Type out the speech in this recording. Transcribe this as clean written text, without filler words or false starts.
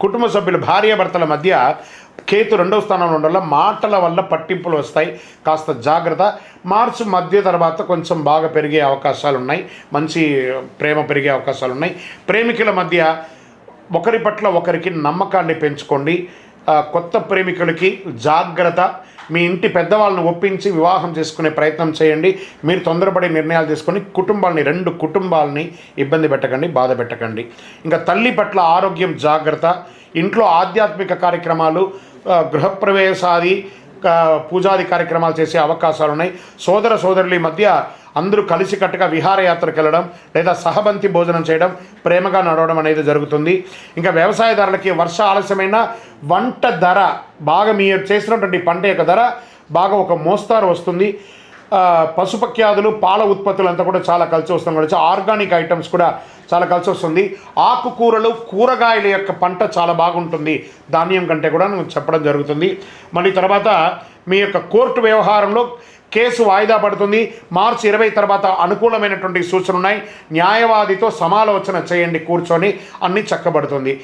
కుటుంబ సభ్యులు భార్యాభర్తల మధ్య కేతు 2వ స్థానంలో ఉండడం వల్ల మాటల వల్ల పట్టింపులు వస్తాయి, కాస్త జాగ్రత్త. మార్చి మధ్య తర్వాత కొంచెం బాగా పెరిగే అవకాశాలు ఉన్నాయి, మంచి ప్రేమ పెరిగే అవకాశాలు ఉన్నాయి. ప్రేమికుల మధ్య ఒకరి పట్ల ఒకరికి నమ్మకాన్ని పెంచుకోండి. కొత్త ప్రేమికులకి జాగ్రత్త. మీ ఇంటి పెద్దవాళ్ళని ఒప్పించి వివాహం చేసుకునే ప్రయత్నం చేయండి. మీరు తొందరపడి నిర్ణయాలు తీసుకొని రెండు కుటుంబాలని ఇబ్బంది పెట్టకండి, బాధ పెట్టకండి. ఇంకా తల్లి పట్ల ఆరోగ్యం జాగ్రత్త. ఇంట్లో ఆధ్యాత్మిక కార్యక్రమాలు, గృహప్రవేశాది పూజాది కార్యక్రమాలు చేసే అవకాశాలు ఉన్నాయి. సోదర సోదరుల మధ్య అందరూ కలిసికట్టుగా విహారయాత్రకు వెళ్ళడం లేదా సహబంతి భోజనం చేయడం, ప్రేమగా నడవడం అనేది జరుగుతుంది. ఇంకా వ్యవసాయదారులకి వర్ష ఆలస్యమైన వంట ధర బాగా, మీరు చేసినటువంటి పంట యొక్క ధర బాగా ఒక మోస్తారు వస్తుంది. పశుపక్ష్యాదులు, పాల ఉత్పత్తులు అంతా కూడా చాలా కలిసి వస్తుంది కూడా. ఆర్గానిక్ ఐటమ్స్ కూడా చాలా కలిసి వస్తుంది. ఆకుకూరలు, కూరగాయల యొక్క పంట చాలా బాగుంటుంది ధాన్యం కంటే కూడా చెప్పడం జరుగుతుంది. మళ్ళీ తర్వాత మీ యొక్క కోర్టు వ్యవహారంలో కేసు వాయిదా పడుతుంది. మార్చి 20 తర్వాత అనుకూలమైనటువంటి సూచనలు ఉన్నాయి. న్యాయవాదితో సమాలోచన చేయండి, కూర్చొని అన్నీ చక్కబడుతుంది.